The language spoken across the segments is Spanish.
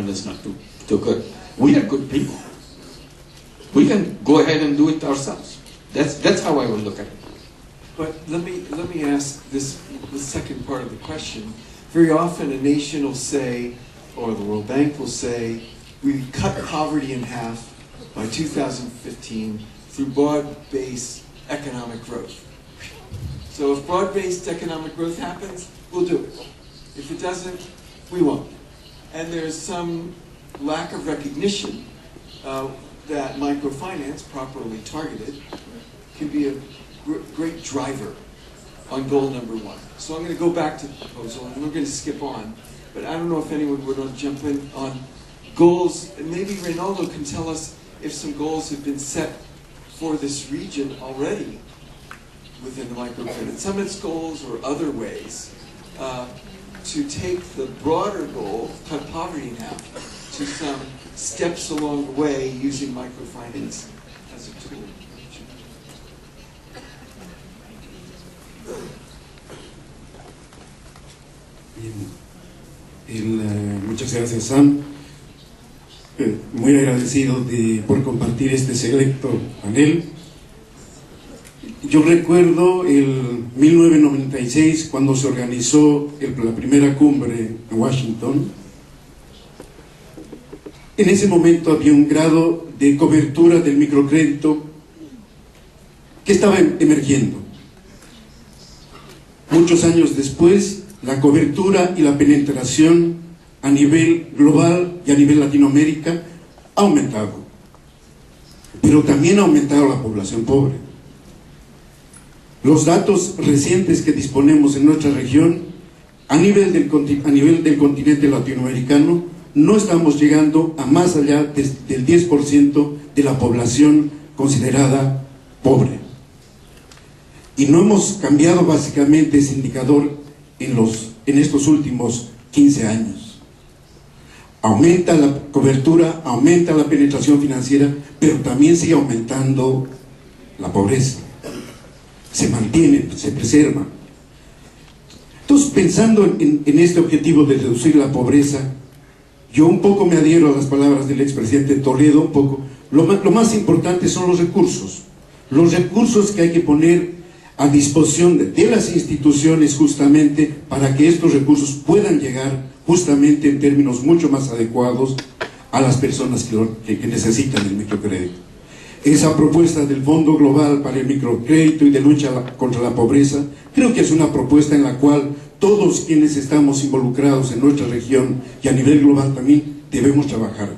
is not too good. We are good people. We can go ahead and do it ourselves. That's how I will look at it. But let me ask the second part of the question. Very often a nation will say, or the World Bank will say, we cut poverty in half by 2015 through broad-based economic growth. So if broad-based economic growth happens, we'll do it. If it doesn't, we won't. And there's some lack of recognition that microfinance, properly targeted, can be a great driver on goal number one. So I'm going to go back to the proposal, and we're going to skip on. But I don't know if anyone would want to jump in on goals. And maybe Reynaldo can tell us if some goals have been set for this region already within the microcredit summit's goals or other ways to take the broader goal, cut poverty in half, to some steps along the way using microfinance as a tool. Muchas gracias, Sam. Muy agradecido por compartir este selecto panel. Yo recuerdo el 1996 cuando se organizó la primera cumbre en Washington. En ese momento había un grado de cobertura del microcrédito que estaba emergiendo. Muchos años después, la cobertura y la penetración a nivel global y a nivel Latinoamérica ha aumentado, pero también ha aumentado la población pobre. Los datos recientes que disponemos en nuestra región, a nivel del continente latinoamericano, no estamos llegando a más allá del 10% de la población considerada pobre. Y no hemos cambiado básicamente ese indicador en estos últimos 15 años. Aumenta la cobertura, aumenta la penetración financiera, pero también sigue aumentando la pobreza. Se mantiene, se preserva. Entonces, pensando en este objetivo de reducir la pobreza, yo un poco me adhiero a las palabras del expresidente Toledo, un poco. Lo más importante son los recursos que hay que poner a disposición de las instituciones justamente para que estos recursos puedan llegar justamente en términos mucho más adecuados a las personas que necesitan el microcrédito. Esa propuesta del Fondo Global para el Microcrédito y de lucha contra la pobreza, creo que es una propuesta en la cual todos quienes estamos involucrados en nuestra región y a nivel global también debemos trabajar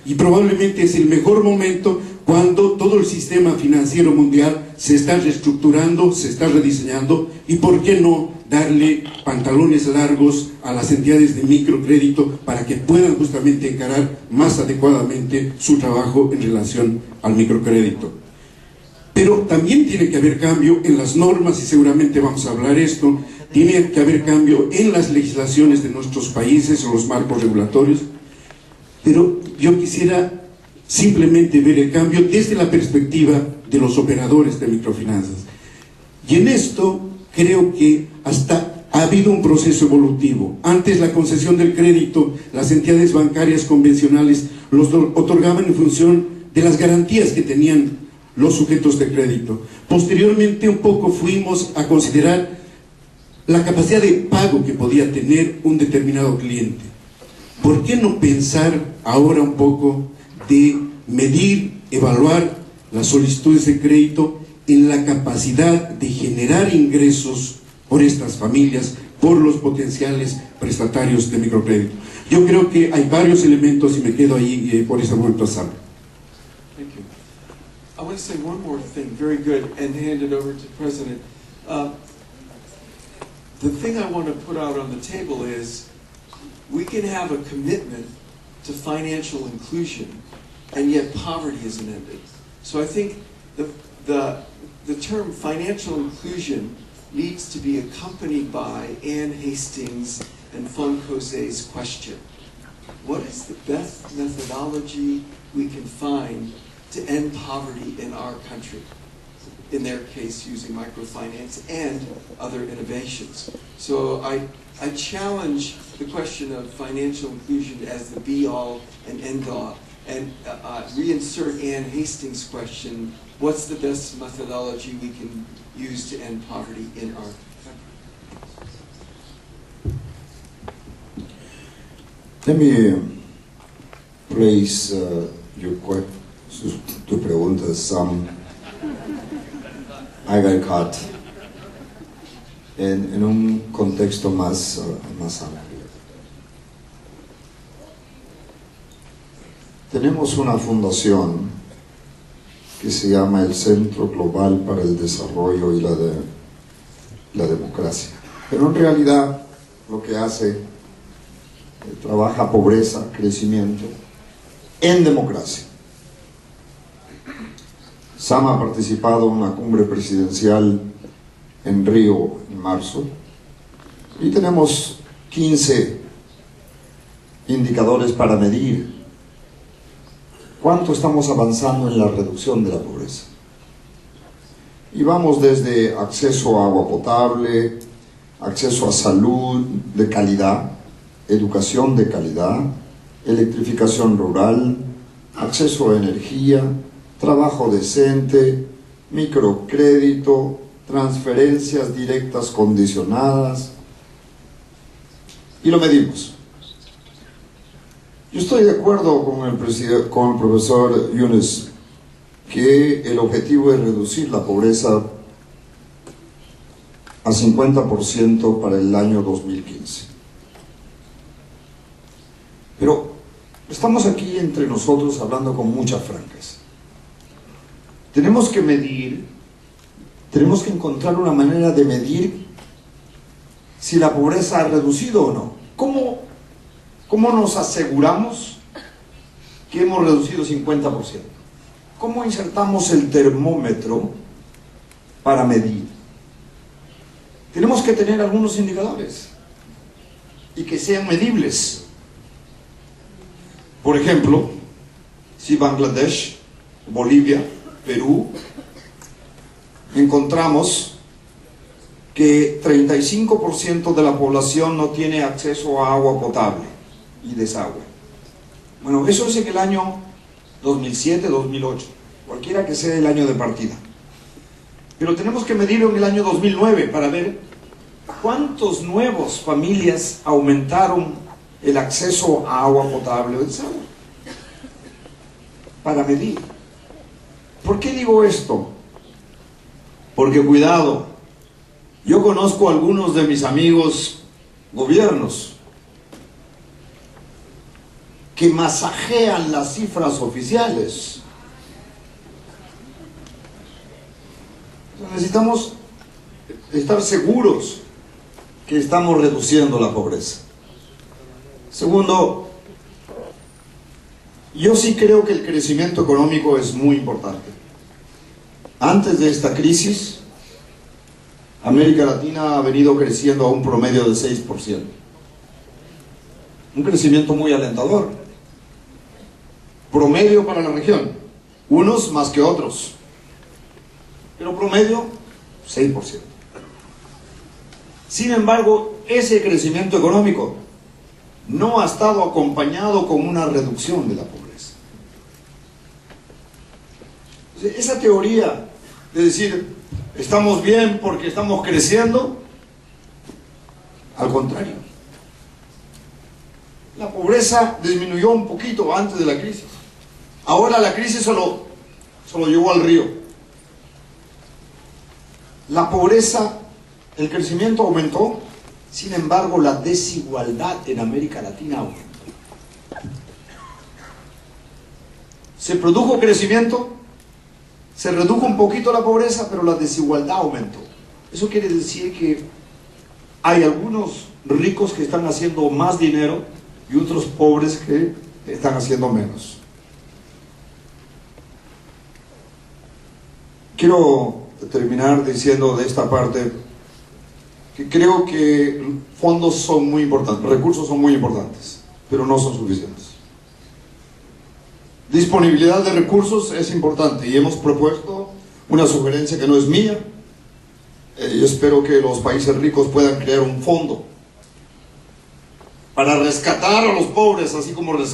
y probablemente es el mejor momento cuando todo el sistema financiero mundial se está reestructurando, se está rediseñando y por qué no darle pantalones largos a las entidades de microcrédito para que puedan justamente encarar más adecuadamente su trabajo en relación al microcrédito. Pero también tiene que haber cambio en las normas y seguramente vamos a hablar esto, tiene que haber cambio en las legislaciones de nuestros países o los marcos regulatorios, pero yo quisiera simplemente ver el cambio desde la perspectiva de los operadores de microfinanzas. Y en esto creo que hasta ha habido un proceso evolutivo. Antes la concesión del crédito, las entidades bancarias convencionales los otorgaban en función de las garantías que tenían los sujetos de crédito. Posteriormente un poco fuimos a considerar la capacidad de pago que podía tener un determinado cliente. ¿Por qué no pensar ahora un poco de medir, evaluar las solicitudes de crédito en la capacidad de generar ingresos por estas familias, por los potenciales prestatarios de microcrédito? Yo creo que hay varios elementos y me quedo ahí por ese momento, Sam. Thank you. I want to say one more thing, very good, and hand it over to the President. The thing I want to put out on the table is we can have a commitment to financial inclusion, and yet poverty isn't ended. So I think the term financial inclusion needs to be accompanied by Ann Hastings and Fung Jose's question. What is the best methodology we can find to end poverty in our country? In their case, using microfinance and other innovations. So I I challenge the question of financial inclusion as the be-all and end-all, and reinsert Ann Hastings' question, what's the best methodology we can use to end poverty in our country? Let me place tu pregunta, Sam. I got caught en un contexto más amplio. Tenemos una fundación que se llama el Centro Global para el Desarrollo y la Democracia, pero en realidad lo que hace trabaja pobreza, crecimiento en democracia. Sam ha participado en una cumbre presidencial en Río en marzo y tenemos 15 indicadores para medir cuánto estamos avanzando en la reducción de la pobreza. Y vamos desde acceso a agua potable, acceso a salud de calidad, educación de calidad, electrificación rural, acceso a energía, trabajo decente, microcrédito, transferencias directas condicionadas, y lo medimos. Yo estoy de acuerdo con el profesor Yunus que el objetivo es reducir la pobreza a 50% para el año 2015. Pero estamos aquí entre nosotros hablando con mucha franqueza. Tenemos que medir, tenemos que encontrar una manera de medir si la pobreza ha reducido o no. ¿Cómo nos aseguramos que hemos reducido 50%? ¿Cómo insertamos el termómetro para medir? Tenemos que tener algunos indicadores y que sean medibles. Por ejemplo, si Bangladesh, Bolivia, Perú, encontramos que 35% de la población no tiene acceso a agua potable y desagüe. Bueno, eso es en el año 2007, 2008, cualquiera que sea el año de partida. Pero tenemos que medirlo en el año 2009 para ver cuántas nuevas familias aumentaron el acceso a agua potable o desagüe. Para medir. ¿Por qué digo esto? Porque cuidado, yo conozco a algunos de mis amigos gobiernos que masajean las cifras oficiales. Necesitamos estar seguros que estamos reduciendo la pobreza. Segundo, yo sí creo que el crecimiento económico es muy importante. Antes de esta crisis, América Latina ha venido creciendo a un promedio de 6%. Un crecimiento muy alentador. Promedio para la región. Unos más que otros. Pero promedio, 6%. Sin embargo, ese crecimiento económico no ha estado acompañado con una reducción de la pobreza. Esa teoría de decir, estamos bien porque estamos creciendo, al contrario. La pobreza disminuyó un poquito antes de la crisis. Ahora la crisis solo llevó al río. La pobreza, el crecimiento aumentó, sin embargo la desigualdad en América Latina aumentó. Se produjo crecimiento, se redujo un poquito la pobreza, pero la desigualdad aumentó. Eso quiere decir que hay algunos ricos que están haciendo más dinero y otros pobres que están haciendo menos. Quiero terminar diciendo de esta parte que creo que fondos son muy importantes, recursos son muy importantes, pero no son suficientes. Disponibilidad de recursos es importante y hemos propuesto una sugerencia que no es mía. Yo espero que los países ricos puedan crear un fondo para rescatar a los pobres, así como